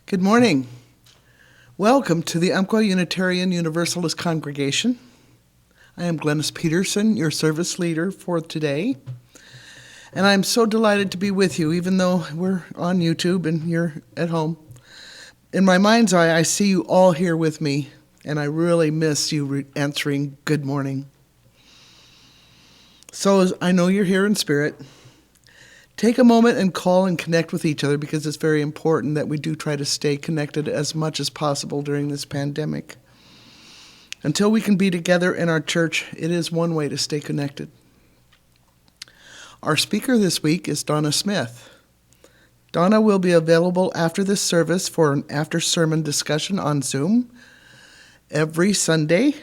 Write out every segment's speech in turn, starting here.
Good morning. Welcome to the Umpqua Unitarian Universalist Congregation. I am Glennis Peterson, your service leader for today. And I'm so delighted to be with you, even though we're on YouTube and you're at home. In my mind's eye, I see you all here with me, and I really miss you answering good morning. So I know you're here in spirit. Take a moment and call and connect with each other because it's very important that we do try to stay connected as much as possible during this pandemic. Until we can be together in our church, it is one way to stay connected. Our speaker this week is Donna Smith. Donna will be available after this service for an after-sermon discussion on Zoom every Sunday.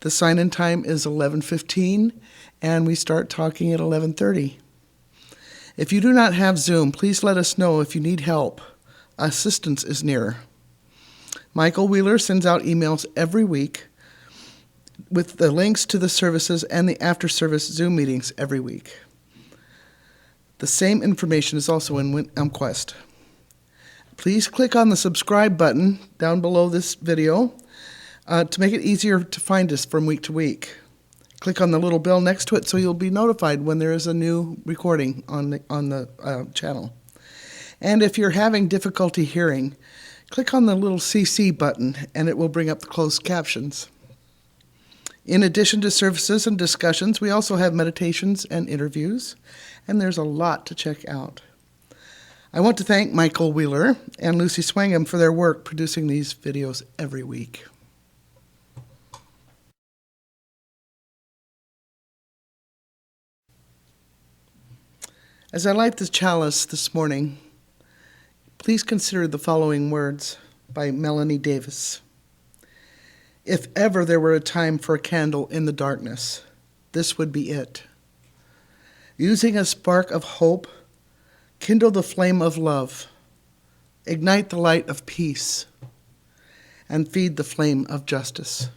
The sign-in time is 11:15, and we start talking at 11:30. If you do not have Zoom, please let us know if you need help. Assistance is near. Michael Wheeler sends out emails every week with the links to the services and the after-service Zoom meetings every week. The same information is also in UmQuest. Please click on the subscribe button down below this video to make it easier to find us from week to week. Click on the little bell next to it so you'll be notified when there is a new recording on the channel. And if you're having difficulty hearing, click on the little CC button and it will bring up the closed captions. In addition to services and discussions, we also have meditations and interviews, and there's a lot to check out. I want to thank Michael Wheeler and Lucy Swangham for their work producing these videos every week. As I light the chalice this morning, please consider the following words by Melanie Davis. If ever there were a time for a candle in the darkness, this would be it. Using a spark of hope, kindle the flame of love, ignite the light of peace, and feed the flame of justice.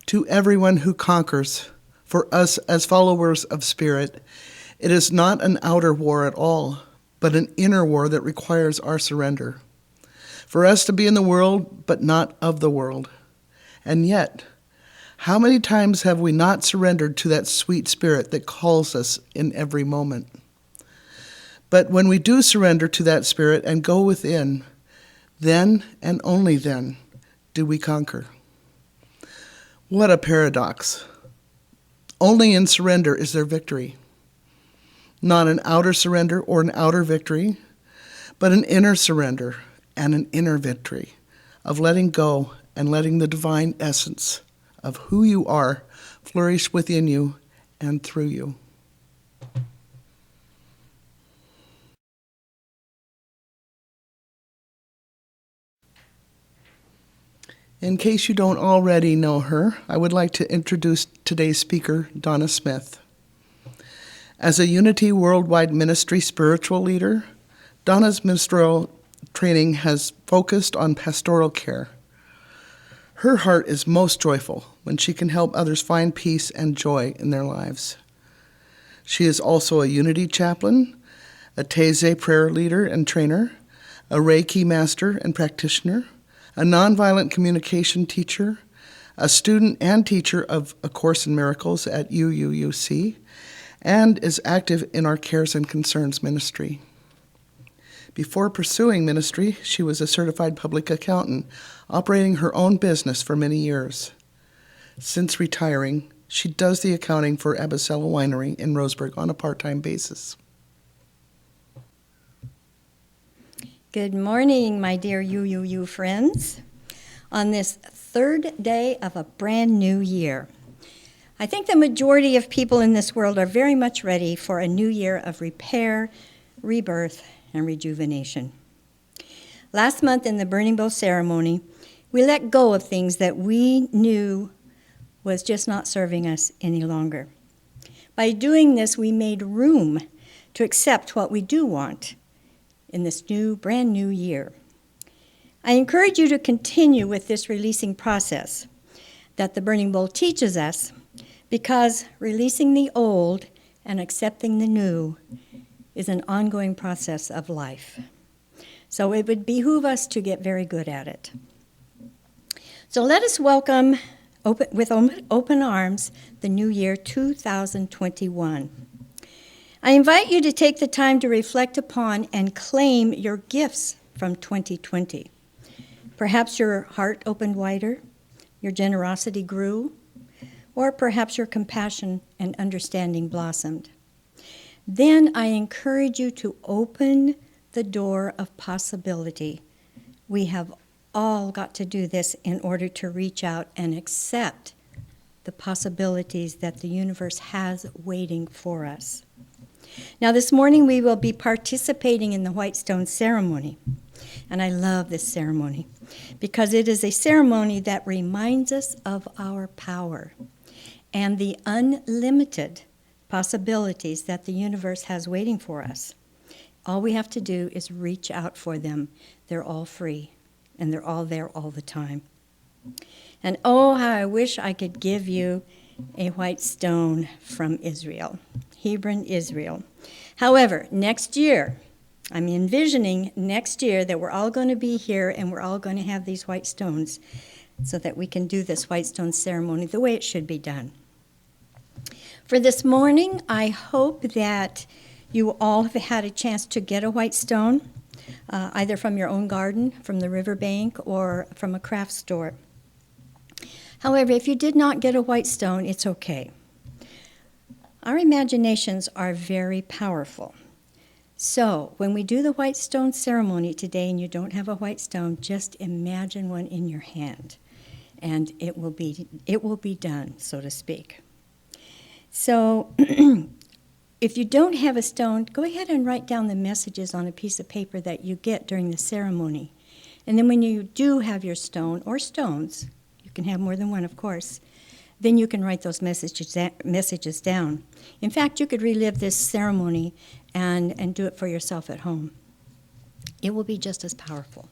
To everyone who conquers, for us as followers of Spirit, it is not an outer war at all, but an inner war that requires our surrender. For us to be in the world, but not of the world. And yet, how many times have we not surrendered to that sweet Spirit that calls us in every moment? But when we do surrender to that spirit and go within, then and only then do we conquer. What a paradox. Only in surrender is there victory. Not an outer surrender or an outer victory, but an inner surrender and an inner victory of letting go and letting the divine essence of who you are flourish within you and through you. In case you don't already know her, I would like to introduce today's speaker, Donna Smith. As a Unity Worldwide Ministry spiritual leader, Donna's ministerial training has focused on pastoral care. Her heart is most joyful when she can help others find peace and joy in their lives. She is also a Unity chaplain, a Taizé prayer leader and trainer, a Reiki master and practitioner, a nonviolent communication teacher, a student and teacher of A Course in Miracles at UUUC, and is active in our Cares and Concerns ministry. Before pursuing ministry, she was a certified public accountant, operating her own business for many years. Since retiring, she does the accounting for Abyssella Winery in Roseburg on a part-time basis. Good morning, my dear UUU friends, on this third day of a brand new year. I think the majority of people in this world are very much ready for a new year of repair, rebirth, and rejuvenation. Last month in the Burning Bowl ceremony, we let go of things that we knew was just not serving us any longer. By doing this, we made room to accept what we do want in this brand new year. I encourage you to continue with this releasing process that the Burning Bowl teaches us, because releasing the old and accepting the new is an ongoing process of life. So it would behoove us to get very good at it. So let us welcome with open arms the new year 2021. I invite you to take the time to reflect upon and claim your gifts from 2020. Perhaps your heart opened wider, your generosity grew, or perhaps your compassion and understanding blossomed. Then I encourage you to open the door of possibility. We have all got to do this in order to reach out and accept the possibilities that the universe has waiting for us. Now, this morning we will be participating in the White Stone ceremony. And I love this ceremony because it is a ceremony that reminds us of our power and the unlimited possibilities that the universe has waiting for us. All we have to do is reach out for them. They're all free, and they're all there all the time. And oh, how I wish I could give you a white stone from Israel, Hebron, Israel. However, next year, I'm envisioning next year that we're all going to be here and we're all going to have these white stones so that we can do this white stone ceremony the way it should be done. For this morning, I hope that you all have had a chance to get a white stone, either from your own garden, from the riverbank, or from a craft store. However, if you did not get a white stone, it's okay. Our imaginations are very powerful. So when we do the white stone ceremony today and you don't have a white stone, just imagine one in your hand, and it will be done, so to speak. So if you don't have a stone, go ahead and write down the messages on a piece of paper that you get during the ceremony. And then when you do have your stone or stones, you can have more than one, of course, then you can write those messages down. In fact, you could relive this ceremony and do it for yourself at home. It will be just as powerful.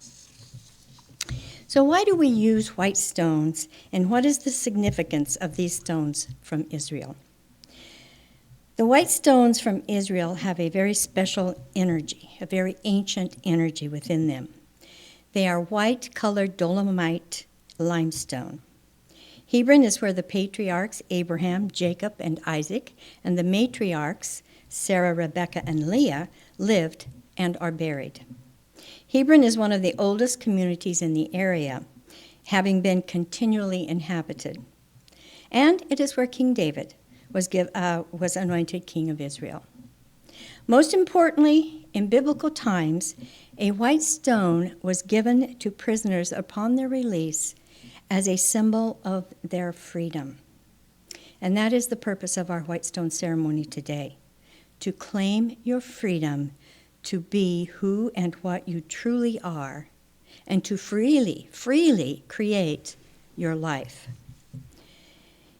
So why do we use white stones, and what is the significance of these stones from Israel? The white stones from Israel have a very special energy, a very ancient energy within them. They are white-colored dolomite limestone. Hebron is where the patriarchs Abraham, Jacob, and Isaac, and the matriarchs Sarah, Rebecca, and Leah, lived and are buried. Hebron is one of the oldest communities in the area, having been continually inhabited. And it is where King David was anointed king of Israel. Most importantly, in biblical times, a white stone was given to prisoners upon their release as a symbol of their freedom. And that is the purpose of our white stone ceremony today, to claim your freedom to be who and what you truly are, and to freely create your life.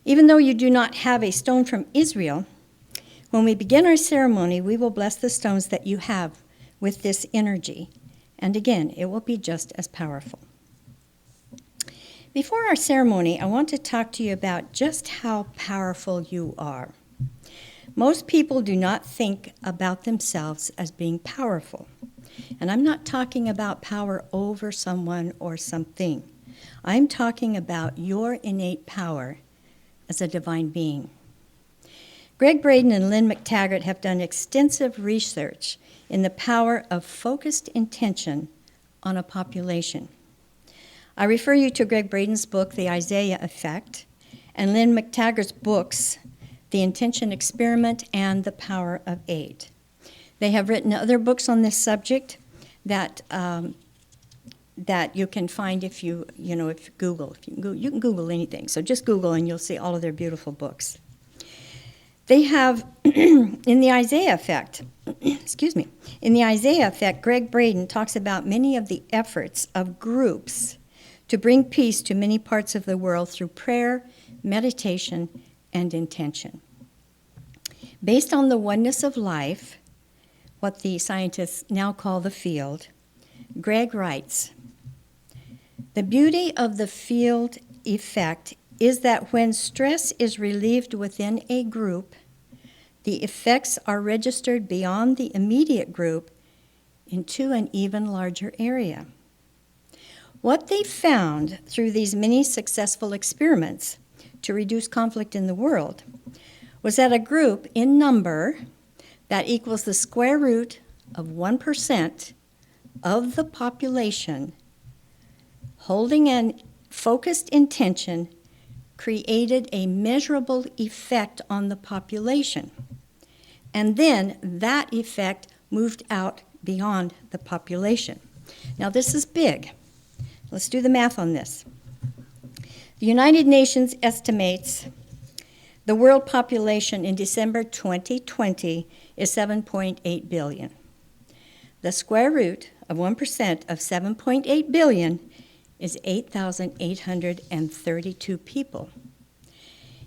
Even though you do not have a stone from Israel, when we begin our ceremony, we will bless the stones that you have with this energy. And again, it will be just as powerful. Before our ceremony, I want to talk to you about just how powerful you are. Most people do not think about themselves as being powerful. And I'm not talking about power over someone or something. I'm talking about your innate power as a divine being. Greg Braden and Lynn McTaggart have done extensive research in the power of focused intention on a population. I refer you to Greg Braden's book, The Isaiah Effect, and Lynn McTaggart's books, The Intention Experiment and The Power of Eight. They have written other books on this subject that you can find if you Google. You can Google anything. So just Google and you'll see all of their beautiful books. They have, in the Isaiah Effect, in the Isaiah Effect, Greg Braden talks about many of the efforts of groups to bring peace to many parts of the world through prayer, meditation, and intention. Based on the oneness of life, what the scientists now call the field, Greg writes, "The beauty of the field effect is that when stress is relieved within a group, the effects are registered beyond the immediate group into an even larger area. What they found through these many successful experiments to reduce conflict in the world was that a group in number that equals the square root of 1% of the population holding an focused intention created a measurable effect on the population. And then that effect moved out beyond the population." Now this is big. Let's do the math on this. The United Nations estimates the world population in December 2020 is 7.8 billion. The square root of 1% of 7.8 billion is 8,832 people.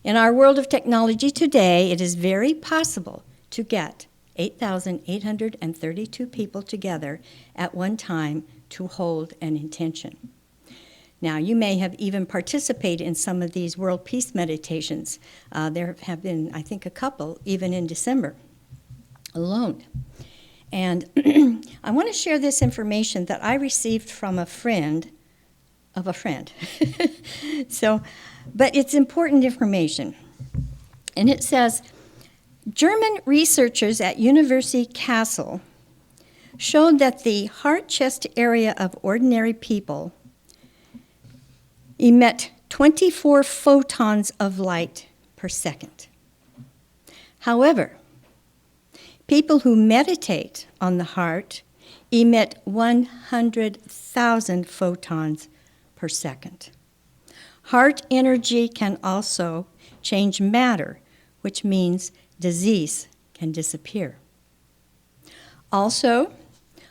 In our world of technology today, it is very possible to get 8,832 people together at one time to hold an intention. Now, you may have even participated in some of these world peace meditations. There have been, I think, a couple, even in December alone. And I want to share this information that I received from a friend of a friend. But it's important information. And it says, German researchers at University Kassel showed that the heart-chest area of ordinary people emit 24 photons of light per second. However, people who meditate on the heart emit 100,000 photons per second. Heart energy can also change matter, which means disease can disappear. Also,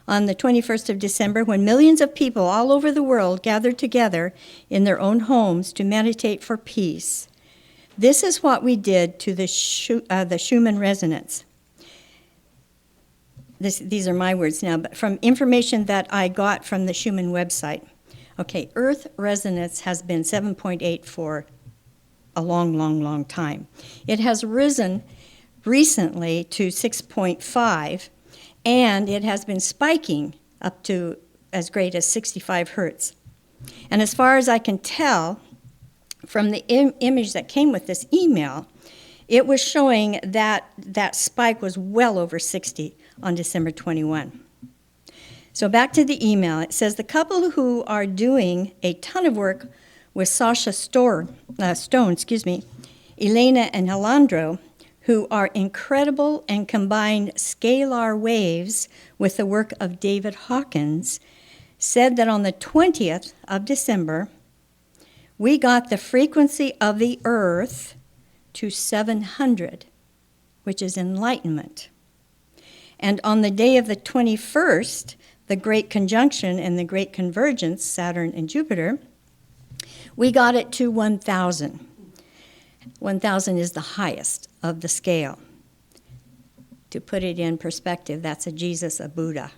on the 21st of December, when millions of people all over the world gathered together in their own homes to meditate for peace, this is what we did to the Schumann resonance. These are my words now, but from information that I got from the Schumann website. Okay, Earth resonance has been 7.8 for a long, long, long time. It has risen recently to 6.5, and it has been spiking up to as great as 65 hertz. And as far as I can tell from the image that came with this email, it was showing that that spike was well over 60 on December 21. So back to the email. It says the couple who are doing a ton of work with Sasha Stone, Elena and Alejandro, who are incredible and combine scalar waves with the work of David Hawkins, said that on the 20th of December, we got the frequency of the Earth to 700, which is enlightenment. And on the day of the 21st, the Great Conjunction and the Great Convergence, Saturn and Jupiter, we got it to 1,000. 1,000 is the highest of the scale. To put it in perspective, that's a Jesus, a Buddha,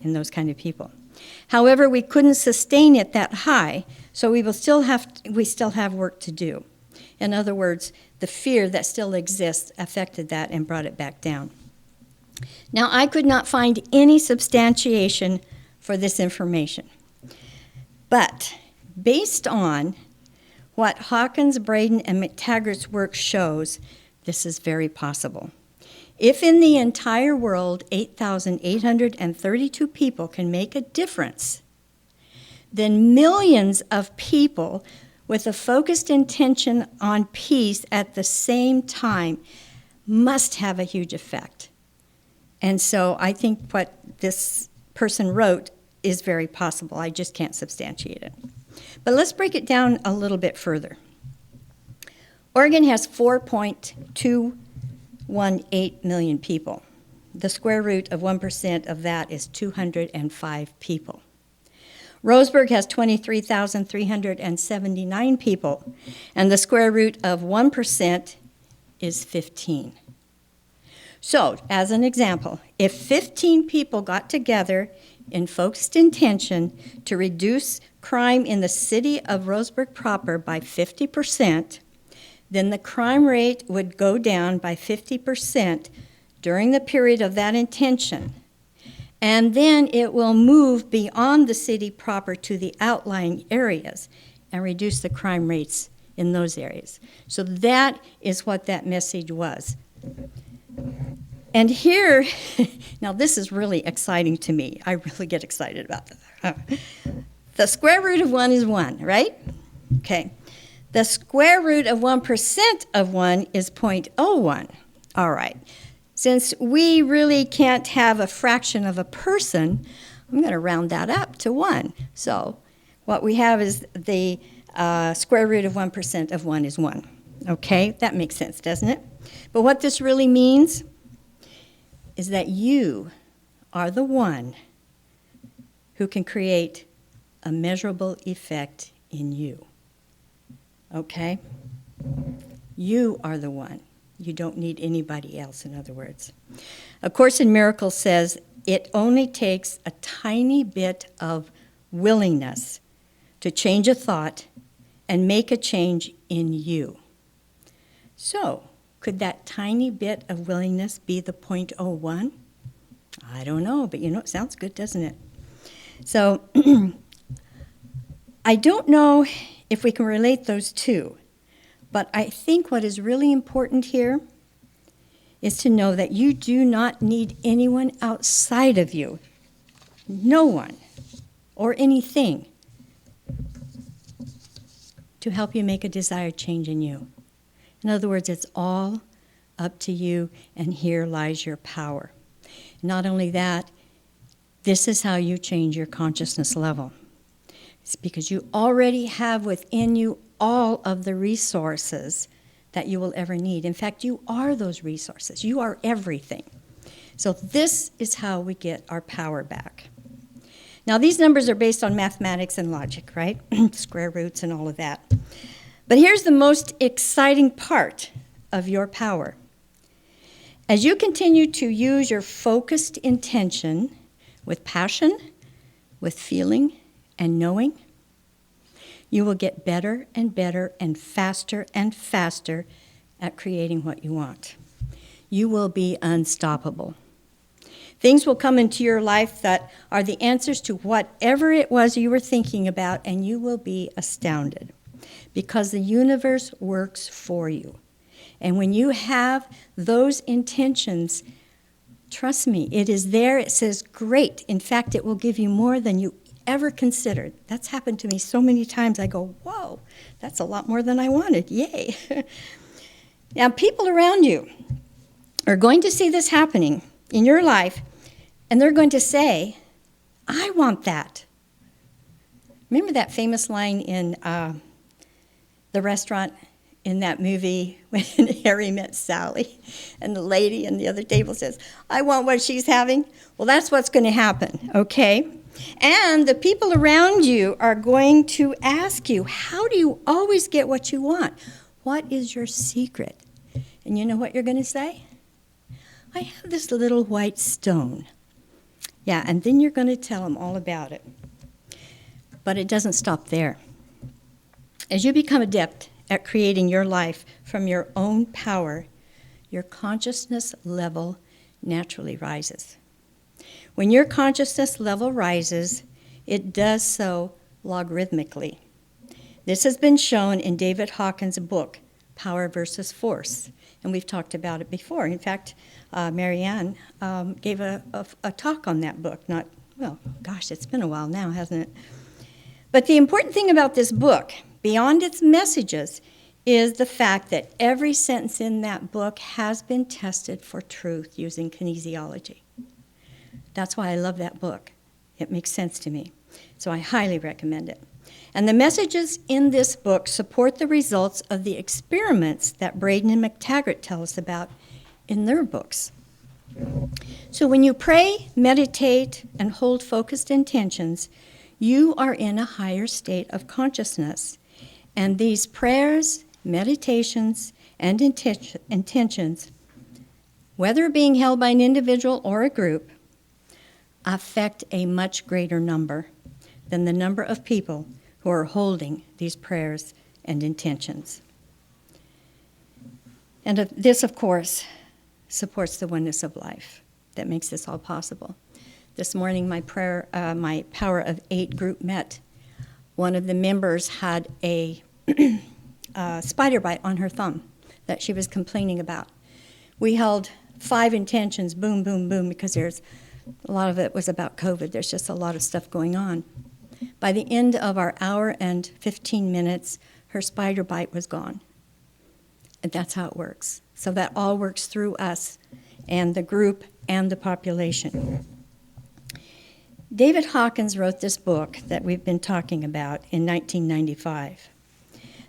and those kind of people. However, we couldn't sustain it that high, so we still have work to do. In other words, the fear that still exists affected that and brought it back down. Now, I could not find any substantiation for this information. But based on what Hawkins, Braden, and McTaggart's work shows, this is very possible. If in the entire world 8,832 people can make a difference, then millions of people with a focused intention on peace at the same time must have a huge effect. And so I think what this person wrote is very possible. I just can't substantiate it. But let's break it down a little bit further. Oregon has 4.218 million people. The square root of 1% of that is 205 people. Roseburg has 23,379 people, and the square root of 1% is 15. So, as an example, if 15 people got together in focused intention to reduce crime in the city of Roseburg proper by 50%, then the crime rate would go down by 50% during the period of that intention. And then it will move beyond the city proper to the outlying areas and reduce the crime rates in those areas. So that is what that message was. And here, now this is really exciting to me. I really get excited about that. The square root of 1 is 1, right? Okay. The square root of 1% of 1 is 0.01. All right. Since we really can't have a fraction of a person, I'm going to round that up to 1. So what we have is the square root of 1% of 1 is 1. Okay? That makes sense, doesn't it? But what this really means is that you are the one who can create a measurable effect in you. Okay? You are the one. You don't need anybody else, in other words. A Course in Miracles says it only takes a tiny bit of willingness to change a thought and make a change in you. So, could that tiny bit of willingness be the 0.01? I don't know, but it sounds good, doesn't it? So, I don't know if we can relate those two, but I think what is really important here is to know that you do not need anyone outside of you, no one or anything, to help you make a desired change in you. In other words, it's all up to you, and here lies your power. Not only that, this is how you change your consciousness level. It's because you already have within you all of the resources that you will ever need. In fact, you are those resources. You are everything. So this is how we get our power back. Now, these numbers are based on mathematics and logic, right? Square roots and all of that. But here's the most exciting part of your power. As you continue to use your focused intention with passion, with feeling, and knowing, you will get better and better and faster at creating what you want. You will be unstoppable. Things will come into your life that are the answers to whatever it was you were thinking about, and you will be astounded because the universe works for you. And when you have those intentions, trust me, it is there. It says, great. In fact, it will give you more than you ever considered. That's happened to me so many times. I go, whoa, that's a lot more than I wanted. Yay. Now, people around you are going to see this happening in your life, and they're going to say, I want that. Remember that famous line in the restaurant in that movie when Harry met Sally, and the lady in the other table says, I want what she's having? Well, that's what's going to happen, okay? And the people around you are going to ask you, how do you always get what you want? What is your secret? And you know what you're going to say? I have this little white stone. Yeah, and then you're going to tell them all about it. But it doesn't stop there. As you become adept at creating your life from your own power, your consciousness level naturally rises. When your consciousness level rises, it does so logarithmically. This has been shown in David Hawkins' book, Power versus Force, and we've talked about it before. In fact, Marianne gave a talk on that book. It's been a while now, hasn't it? But the important thing about this book, beyond its messages, is the fact that every sentence in that book has been tested for truth using kinesiology. That's why I love that book. It makes sense to me. So I highly recommend it. And the messages in this book support the results of the experiments that Braden and McTaggart tell us about in their books. So when you pray, meditate, and hold focused intentions, you are in a higher state of consciousness. And these prayers, meditations, and intentions, whether being held by an individual or a group, affect a much greater number than the number of people who are holding these prayers and intentions. And this, of course, supports the oneness of life that makes this all possible. This morning, my Power of 8 group met. One of the members had a spider bite on her thumb that she was complaining about. We held 5 intentions, boom, boom, boom, because a lot of it was about COVID. There's just a lot of stuff going on. By the end of our hour and 15 minutes, her spider bite was gone. And that's how it works. So that all works through us and the group and the population. David Hawkins wrote this book that we've been talking about in 1995.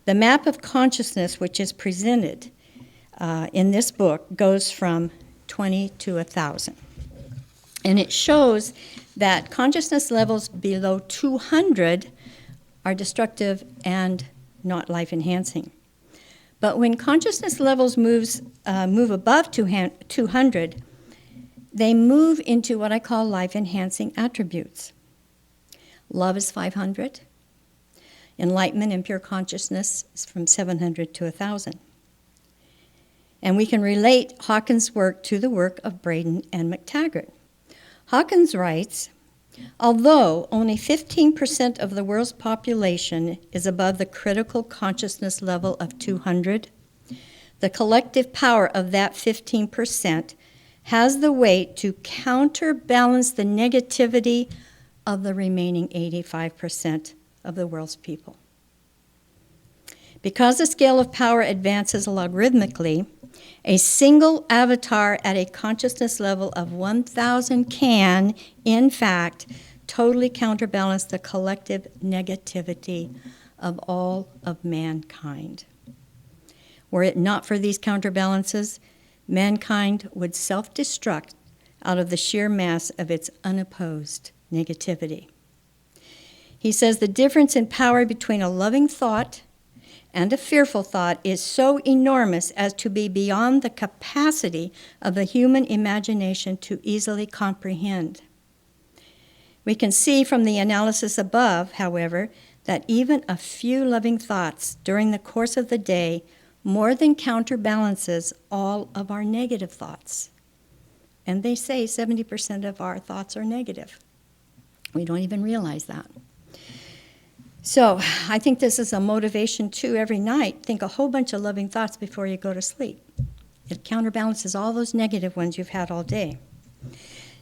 The map of consciousness, which is presented in this book, goes from 20 to 1,000. And it shows that consciousness levels below 200 are destructive and not life-enhancing. But when consciousness levels move above 200, they move into what I call life-enhancing attributes. Love is 500. Enlightenment and pure consciousness is from 700 to 1,000. And we can relate Hawkins' work to the work of Braden and McTaggart. Hawkins writes, although only 15% of the world's population is above the critical consciousness level of 200, the collective power of that 15% has the weight to counterbalance the negativity of the remaining 85% of the world's people. Because the scale of power advances logarithmically, a single avatar at a consciousness level of 1,000 can, in fact, totally counterbalance the collective negativity of all of mankind. Were it not for these counterbalances, mankind would self-destruct out of the sheer mass of its unopposed negativity. He says the difference in power between a loving thought and a fearful thought is so enormous as to be beyond the capacity of the human imagination to easily comprehend. We can see from the analysis above, however, that even a few loving thoughts during the course of the day more than counterbalances all of our negative thoughts. And they say 70% of our thoughts are negative. We don't even realize that. So I think this is a motivation too every night. Think a whole bunch of loving thoughts before you go to sleep. It counterbalances all those negative ones you've had all day.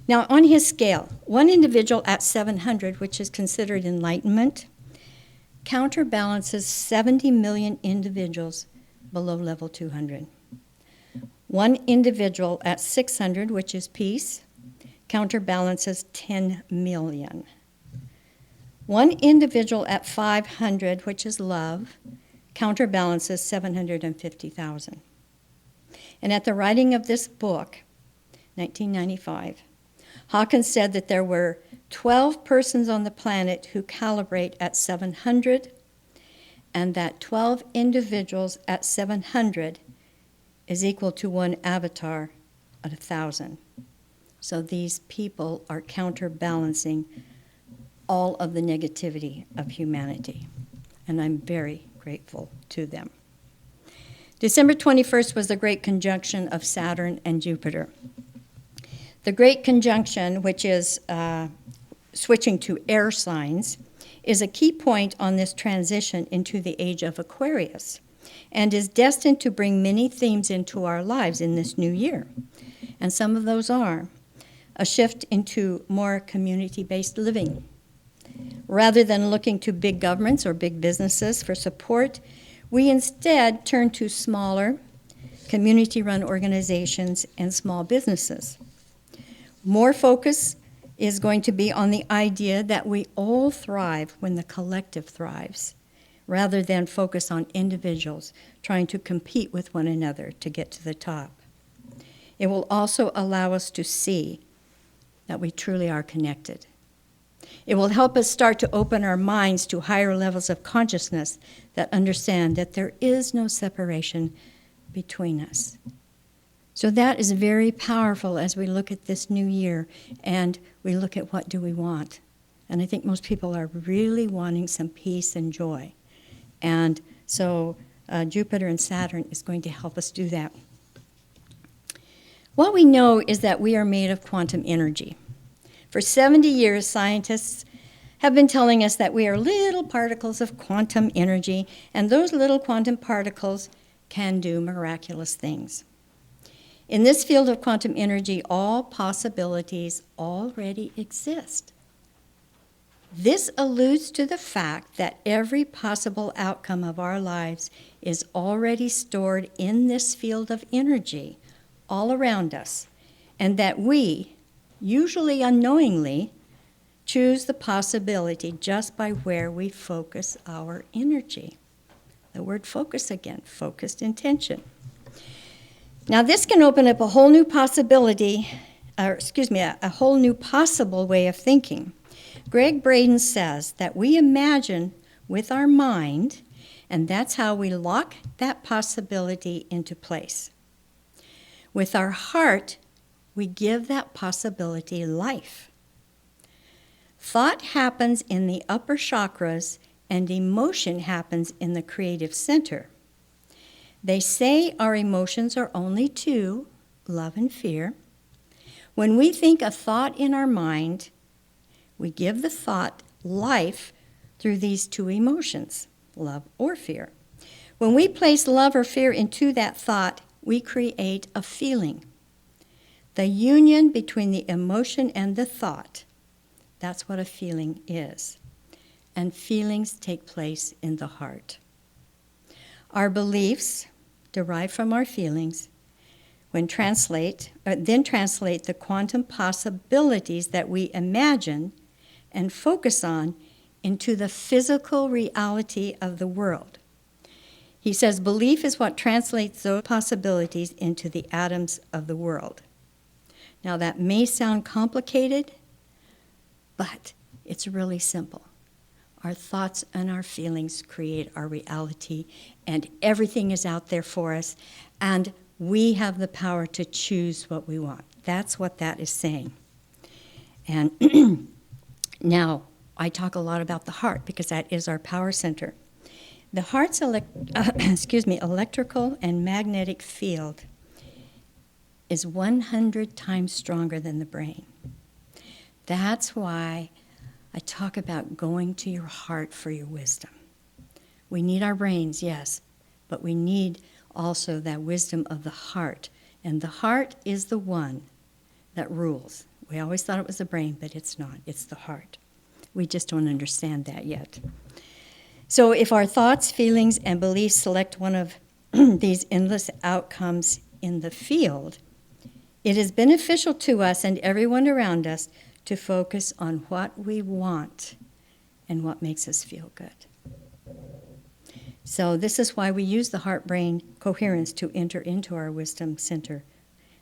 Now, on his scale, one individual at 700, which is considered enlightenment, counterbalances 70 million individuals below level 200. One individual at 600, which is peace, counterbalances 10 million. One individual at 500, which is love, counterbalances 750,000. And at the writing of this book, 1995, Hawkins said that there were 12 persons on the planet who calibrate at 700, and that 12 individuals at 700 is equal to one avatar at 1,000. So these people are counterbalancing all of the negativity of humanity, and I'm very grateful to them. December 21st was the great conjunction of Saturn and Jupiter. The great conjunction, which is switching to air signs, is a key point on this transition into the age of Aquarius and is destined to bring many themes into our lives in this new year. And some of those are a shift into more community-based living. Rather than looking to big governments or big businesses for support, we instead turn to smaller, community-run organizations and small businesses. More focus is going to be on the idea that we all thrive when the collective thrives, rather than focus on individuals trying to compete with one another to get to the top. It will also allow us to see that we truly are connected. It will help us start to open our minds to higher levels of consciousness that understand that there is no separation between us. So that is very powerful as we look at this new year and we look at what do we want. And I think most people are really wanting some peace and joy. And so Jupiter and Saturn is going to help us do that. What we know is that we are made of quantum energy. For 70 years, scientists have been telling us that we are little particles of quantum energy, and those little quantum particles can do miraculous things. In this field of quantum energy, all possibilities already exist. This alludes to the fact that every possible outcome of our lives is already stored in this field of energy all around us, and that we, usually unknowingly, choose the possibility just by where we focus our energy. The word focus again, focused intention. Now this can open up a whole new possibility, a whole new possible way of thinking. Greg Braden says that we imagine with our mind, and that's how we lock that possibility into place. With our heart, we give that possibility life. Thought happens in the upper chakras, and emotion happens in the creative center. They say our emotions are only two, love and fear. When we think a thought in our mind, we give the thought life through these two emotions, love or fear. When we place love or fear into that thought, we create a feeling. The union between the emotion and the thought, that's what a feeling is. And feelings take place in the heart. Our beliefs derive from our feelings, then translate the quantum possibilities that we imagine and focus on into the physical reality of the world. He says belief is what translates those possibilities into the atoms of the world. Now that may sound complicated, but it's really simple. Our thoughts and our feelings create our reality, and everything is out there for us, and we have the power to choose what we want. That's what that is saying. And now, I talk a lot about the heart because that is our power center. The heart's electrical and magnetic field is 100 times stronger than the brain. That's why I talk about going to your heart for your wisdom. We need our brains, yes, but we need also that wisdom of the heart. And the heart is the one that rules. We always thought it was the brain, but it's not. It's the heart. We just don't understand that yet. So if our thoughts, feelings, and beliefs select one of these endless outcomes in the field, it is beneficial to us and everyone around us to focus on what we want and what makes us feel good. So this is why we use the heart-brain coherence to enter into our wisdom center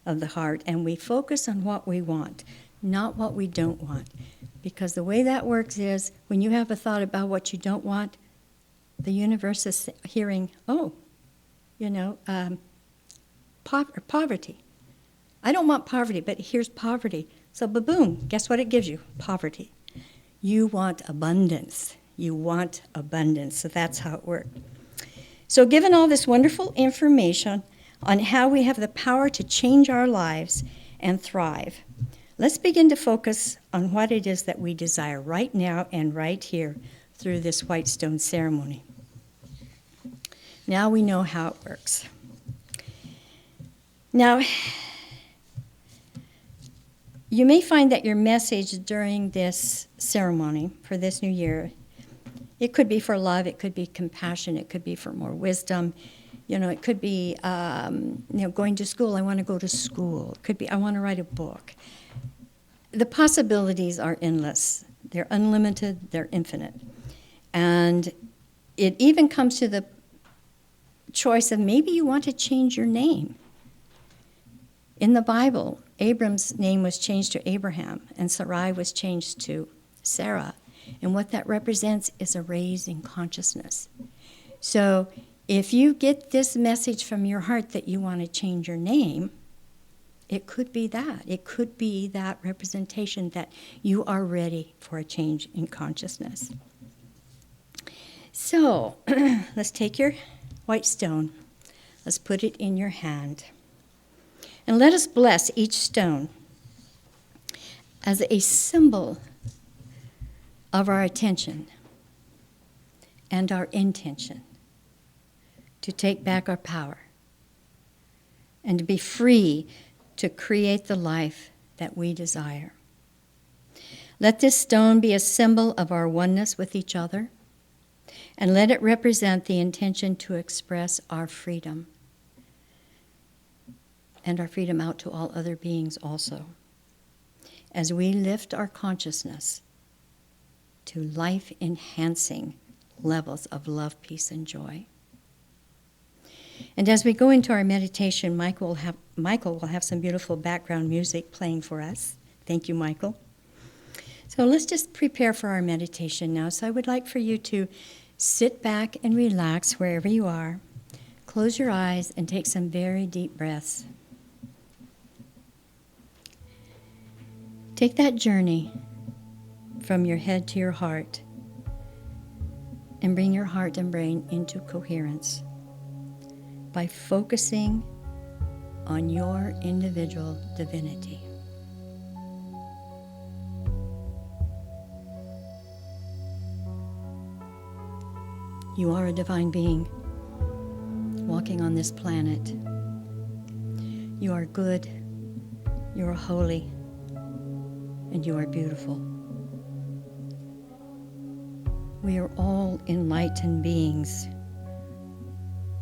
of the heart, and we focus on what we want, not what we don't want. Because the way that works is when you have a thought about what you don't want, the universe is hearing, poverty. I don't want poverty, but here's poverty. So boom, guess what it gives you? Poverty. You want abundance. You want abundance. So that's how it works. So given all this wonderful information on how we have the power to change our lives and thrive, let's begin to focus on what it is that we desire right now and right here through this white stone ceremony. Now we know how it works. Now, you may find that your message during this ceremony for this new year, it could be for love, it could be compassion, it could be for more wisdom. It could be, going to school, I want to go to school. It could be, I want to write a book. The possibilities are endless. They're unlimited, they're infinite. And it even comes to the choice of maybe you want to change your name. In the Bible, Abram's name was changed to Abraham, and Sarai was changed to Sarah. And what that represents is a raise in consciousness. So if you get this message from your heart that you want to change your name, it could be that. It could be that representation that you are ready for a change in consciousness. So let's take your white stone. Let's put it in your hand. And let us bless each stone as a symbol of our attention and our intention to take back our power and to be free to create the life that we desire. Let this stone be a symbol of our oneness with each other, and let it represent the intention to express our freedom and our freedom out to all other beings also, as we lift our consciousness to life-enhancing levels of love, peace, and joy. And as we go into our meditation, Michael will have some beautiful background music playing for us. Thank you, Michael. So let's just prepare for our meditation now. So I would like for you to sit back and relax wherever you are. Close your eyes and take some very deep breaths. Take that journey from your head to your heart and bring your heart and brain into coherence by focusing on your individual divinity. You are a divine being walking on this planet. You are good, you are holy, and you are beautiful. We are all enlightened beings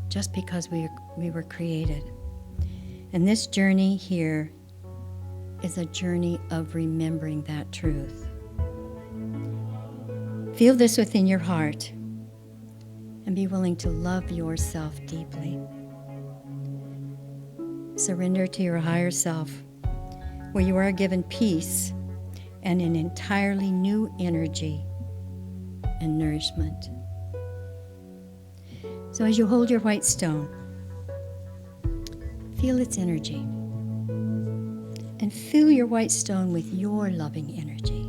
just because we were created. And this journey here is a journey of remembering that truth. Feel this within your heart and be willing to love yourself deeply. Surrender to your higher self, where you are given peace and an entirely new energy and nourishment. So as you hold your white stone, feel its energy and fill your white stone with your loving energy.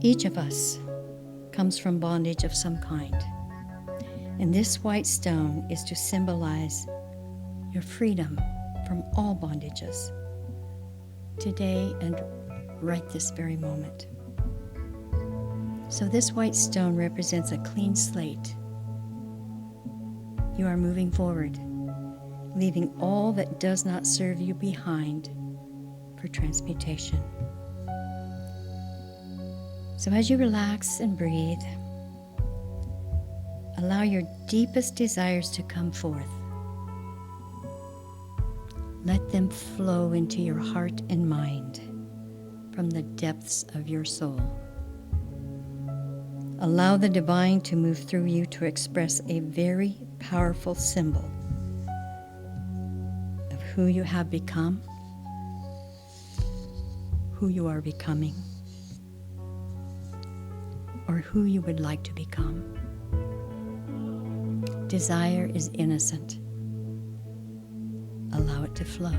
Each of us comes from bondage of some kind, and this white stone is to symbolize your freedom from all bondages today and right this very moment. So this white stone represents a clean slate. You are moving forward, leaving all that does not serve you behind for transmutation. So as you relax and breathe, allow your deepest desires to come forth. Let them flow into your heart and mind from the depths of your soul. Allow the divine to move through you to express a very powerful symbol of who you have become, who you are becoming, or who you would like to become. Desire is innocent. Allow it to flow.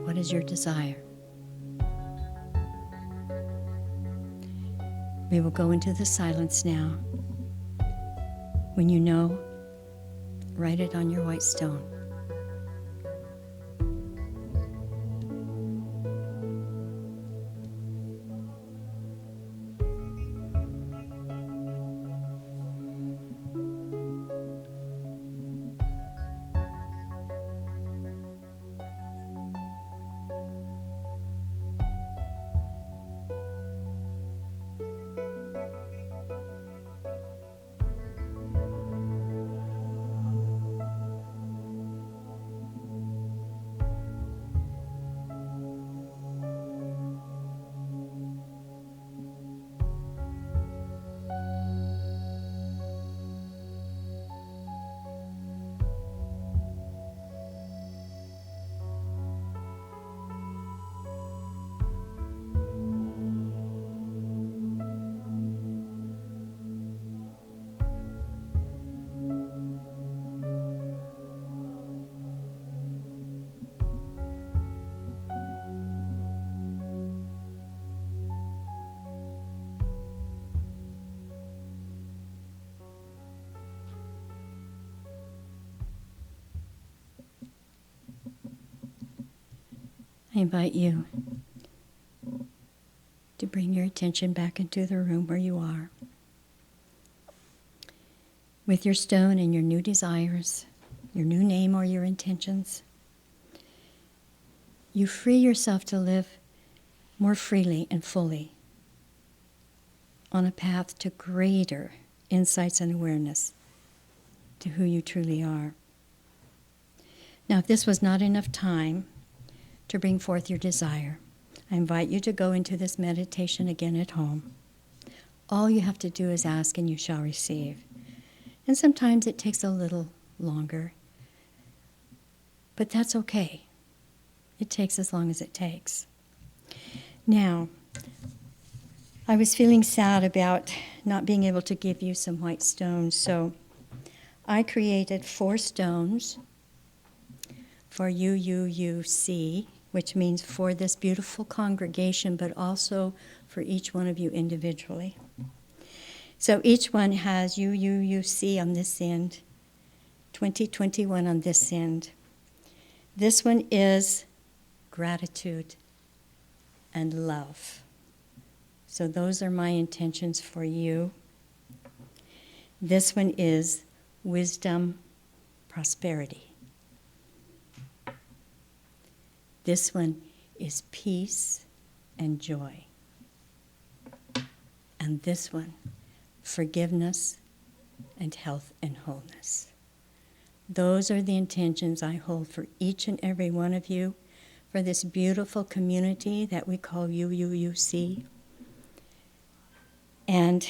What is your desire? We will go into the silence now. When you know, write it on your white stone. I invite you to bring your attention back into the room where you are. With your stone and your new desires, your new name or your intentions, you free yourself to live more freely and fully on a path to greater insights and awareness to who you truly are. Now, if this was not enough time to bring forth your desire, I invite you to go into this meditation again at home. All you have to do is ask and you shall receive. And sometimes it takes a little longer, but that's okay. It takes as long as it takes. Now, I was feeling sad about not being able to give you some white stones, so I created 4 stones for UUUC, which means for this beautiful congregation, but also for each one of you individually. So each one has UUUC on this end, 2021 on this end. This one is gratitude and love. So those are my intentions for you. This one is wisdom, prosperity. This one is peace and joy. And this one, forgiveness and health and wholeness. Those are the intentions I hold for each and every one of you, for this beautiful community that we call UUUC. And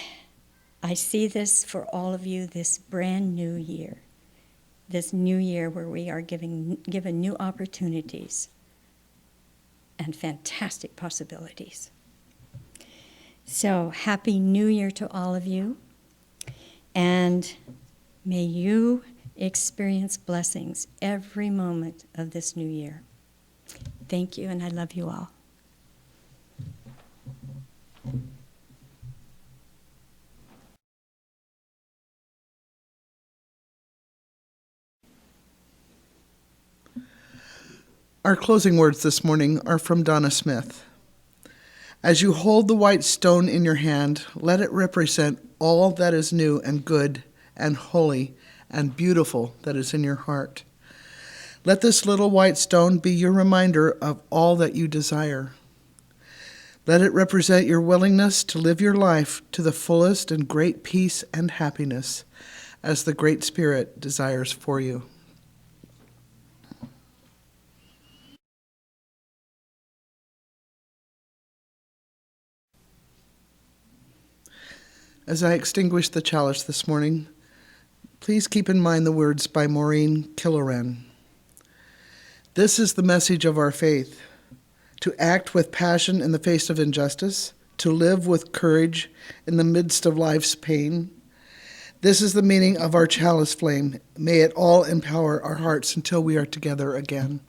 I see this for all of you this brand new year, this new year where we are given new opportunities and fantastic possibilities. So happy New Year to all of you, and may you experience blessings every moment of this new year. Thank you, and I love you all. Our closing words this morning are from Donna Smith. As you hold the white stone in your hand, let it represent all that is new and good and holy and beautiful that is in your heart. Let this little white stone be your reminder of all that you desire. Let it represent your willingness to live your life to the fullest in great peace and happiness, as the Great Spirit desires for you. As I extinguish the chalice this morning, please keep in mind the words by Maureen Killoran. This is the message of our faith: to act with passion in the face of injustice, to live with courage in the midst of life's pain. This is the meaning of our chalice flame. May it all empower our hearts until we are together again.